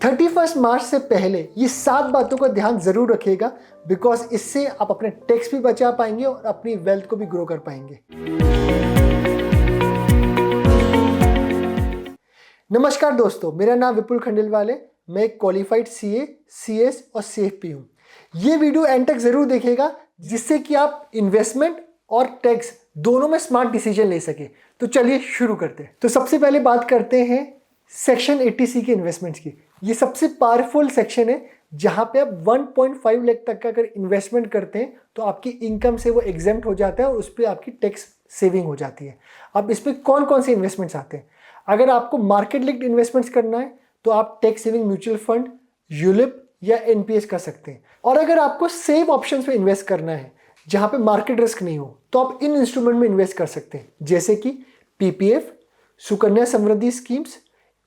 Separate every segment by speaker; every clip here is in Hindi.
Speaker 1: 31 मार्च से पहले ये 7 बातों का ध्यान जरूर रखिएगा, बिकॉज इससे आप अपने टैक्स भी बचा पाएंगे और अपनी वेल्थ को भी ग्रो कर पाएंगे। नमस्कार दोस्तों, मेरा नाम विपुल खंडेलवाल है। मैं एक क्वालिफाइड सीए, सीएस और सीएफपी हूँ। ये वीडियो एंड तक जरूर देखिएगा, जिससे कि आप इन्वेस्टमेंट और टैक्स दोनों में स्मार्ट डिसीजन ले सके। तो चलिए शुरू करते हैं। तो सबसे पहले बात करते हैं सेक्शन 80C के इन्वेस्टमेंट्स की। ये सबसे पावरफुल सेक्शन है, जहां पे आप 1.5 लाख तक का अगर इन्वेस्टमेंट करते हैं तो आपकी इनकम से वो एग्जेम्प्ट हो जाता है और उस पर आपकी टैक्स सेविंग हो जाती है। अब इसमें कौन कौन से इन्वेस्टमेंट्स आते हैं? अगर आपको मार्केट लिंक्ड इन्वेस्टमेंट्स करना है तो आप tax saving mutual fund, ULIP या एनपीएस कर सकते हैं। और अगर आपको सेफ ऑप्शन पे इन्वेस्ट करना है जहां पे मार्केट रिस्क नहीं हो, तो आप इन इंस्ट्रूमेंट में इन्वेस्ट कर सकते हैं, जैसे कि PPF, Sukanya Samriddhi schemes,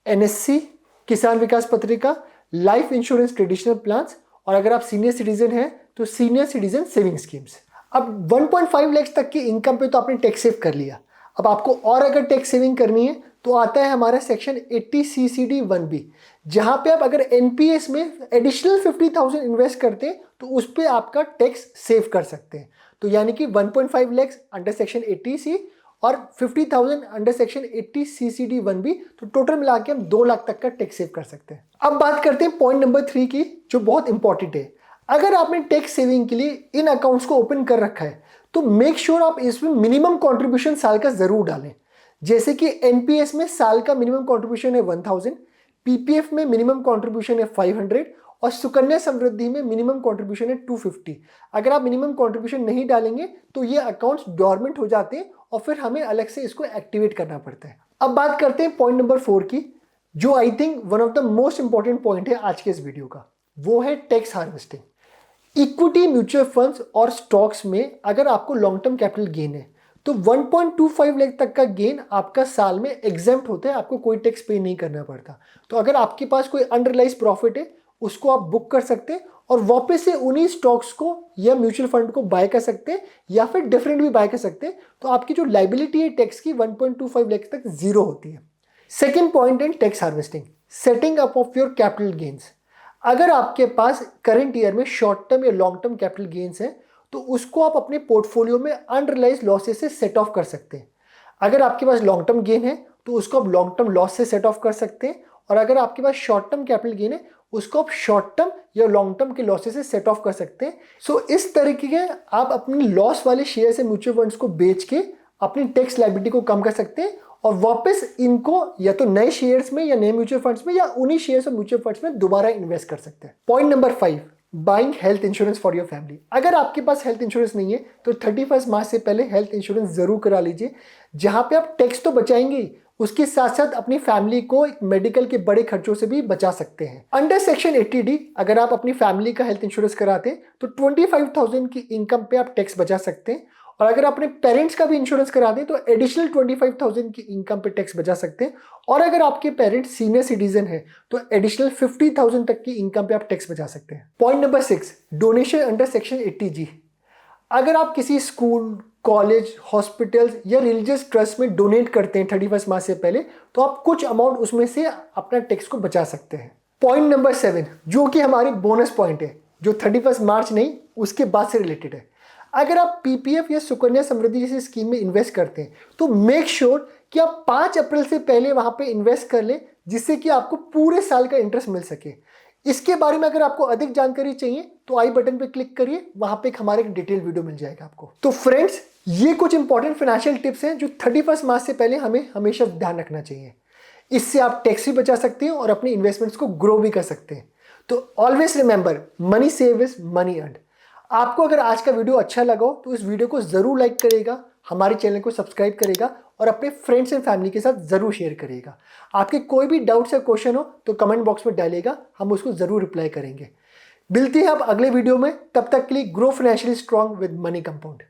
Speaker 1: NSC, किसान विकास पत्रिका, लाइफ इंश्योरेंस ट्रेडिशनल प्लान्स, और अगर आप सीनियर सिटीजन हैं तो सीनियर सिटीजन सेविंग स्कीम्स। अब 1.5 लाख तक की इनकम पे तो आपने टैक्स सेव कर लिया। अब आपको और अगर टैक्स सेविंग करनी है तो आता है हमारा सेक्शन 80CCD1B, जहां पे आप अगर एनपीएस में एडिशनल 50,000 इन्वेस्ट करते हैं तो उस पर आपका टैक्स सेव कर सकते हैं। तो यानी कि 1.5 लाख अंडर सेक्शन 80C और 50,000 अंडर सेक्शन 80CCD1B, तो टोटल मिला के हम 2 लाख तक का टैक्स सेव कर सकते हैं। अब बात करते हैं पॉइंट नंबर 3 की, जो बहुत इंपॉर्टेंट है। अगर आपने टैक्स सेविंग के लिए इन अकाउंट्स को ओपन कर रखा है तो मेक श्योर आप इसमें मिनिमम कॉन्ट्रीब्यूशन साल का जरूर डालें। जैसे कि एनपीएस में साल का मिनिमम कॉन्ट्रीब्यूशन है 1000, पीपीएफ में मिनिमम कॉन्ट्रीब्यूशन है 500 और सुकन्या समृद्धि में मिनिमम कॉन्ट्रीब्यूशन है 250। अगर आप मिनिमम कॉन्ट्रीब्यूशन नहीं डालेंगे तो ये अकाउंट्स डोरमेंट हो जाते हैं और फिर हमें अलग से इसको एक्टिवेट करना पड़ता है। अब बात करते हैं पॉइंट नंबर 4 की, जो I think one of the most important point है आज के इस वीडियो का। वो है tax harvesting. Equity, mutual funds और स्टॉक्स में अगर आपको लॉन्ग टर्म कैपिटल गेन है तो 1.25 लाख तक का गेन आपका साल में एग्जेम्प्ट होता है, आपको कोई टैक्स पे नहीं करना पड़ता। तो अगर आपके पास कोई अनरियलाइज्ड प्रॉफिट है उसको आप बुक कर सकते हैं और वापस से उन्हीं स्टॉक्स को या म्यूचुअल फंड को बाय कर सकते हैं या फिर डिफरेंट भी बाय कर सकते हैं। तो आपकी जो लाइबिलिटी है टैक्स की 1.25 लाख तक जीरो होती है। Second point in tax harvesting, setting up of your capital gains. अगर आपके पास करंट ईयर में शॉर्ट टर्म या लॉन्ग टर्म कैपिटल गेन्स है तो उसको आप अपने पोर्टफोलियो में अनरियलाइज्ड लॉसेस से सेट ऑफ कर सकते हैं। अगर आपके पास लॉन्ग टर्म गेन है तो उसको आप लॉन्ग टर्म लॉस से सेट ऑफ कर सकते हैं, और अगर आपके पास शॉर्ट टर्म कैपिटल गेन है उसको आप शॉर्ट टर्म या लॉन्ग टर्म के लॉसेस से सेट ऑफ कर सकते हैं। सो इस तरीके के आप अपनी लॉस वाले शेयर से म्यूचुअल फंड्स को बेच के अपनी टैक्स लायबिलिटी को कम कर सकते हैं और वापस इनको या तो नए शेयर्स में या नए म्यूचुअल फंड्स में या उन्हीं शेयर्स और म्यूचुअल फंड्स में दोबारा इन्वेस्ट कर सकते हैं। Point number 5, buying health insurance for your family. अगर आपके पास हेल्थ इंश्योरेंस नहीं है तो 31 मार्च से पहले हेल्थ इंश्योरेंस जरूर करा लीजिए, जहां पे आप टैक्स तो बचाएंगे, उसके साथ साथ अपनी फैमिली को मेडिकल के बड़े खर्चों से भी बचा सकते हैं। अंडर सेक्शन 80D अगर आप अपनी फैमिली का हेल्थ इंश्योरेंस कराते हैं तो 25,000 की इनकम पे आप टैक्स बचा सकते हैं, और अगर अपने पेरेंट्स का भी इंश्योरेंस करा दें तो एडिशनल 25,000 की इनकम पे टैक्स बचा सकते हैं, और अगर आपके पेरेंट्स सीनियर सिटीजन है तो एडिशनल 50,000 तक की इनकम पे आप टैक्स बचा सकते हैं। Point number 6, donation under section 80G। अगर आप किसी स्कूल, कॉलेज, हॉस्पिटल्स या रिलीजियस ट्रस्ट में डोनेट करते हैं 31 मार्च से पहले तो आप कुछ अमाउंट उसमें से अपना टैक्स को बचा सकते हैं। पॉइंट नंबर 7, जो कि हमारी बोनस पॉइंट है, जो 31 मार्च नहीं उसके बाद से रिलेटेड है। अगर आप पीपीएफ या सुकन्या समृद्धि जैसी स्कीम में इन्वेस्ट करते हैं तो मेक श्योर कि आप 5 अप्रैल से पहले वहां पे इन्वेस्ट कर लें, जिससे कि आपको पूरे साल का इंटरेस्ट मिल सके। इसके बारे में अगर आपको अधिक जानकारी चाहिए तो आई बटन पे क्लिक करिए, वहां पे हमारे एक डिटेल वीडियो मिल जाएगा आपको। तो फ्रेंड्स, ये कुछ इंपॉर्टेंट फाइनेंशियल टिप्स हैं जो 31 मार्च से पहले हमें हमेशा ध्यान रखना चाहिए। इससे आप टैक्स भी बचा सकते हैं और अपनी इन्वेस्टमेंट्स को ग्रो भी कर सकते हैं। तो always remember, money save is money earn. आपको अगर आज का वीडियो अच्छा लगा हो तो इस वीडियो को जरूर लाइक करेगा, हमारे चैनल को सब्सक्राइब करेगा और अपने फ्रेंड्स एंड फैमिली के साथ जरूर शेयर करेगा। आपके कोई भी डाउट्स या क्वेश्चन हो तो कमेंट बॉक्स में डालिएगा, हम उसको जरूर रिप्लाई करेंगे। मिलते हैं अब अगले वीडियो में, तब तक के लिए grow financially strong with money compound.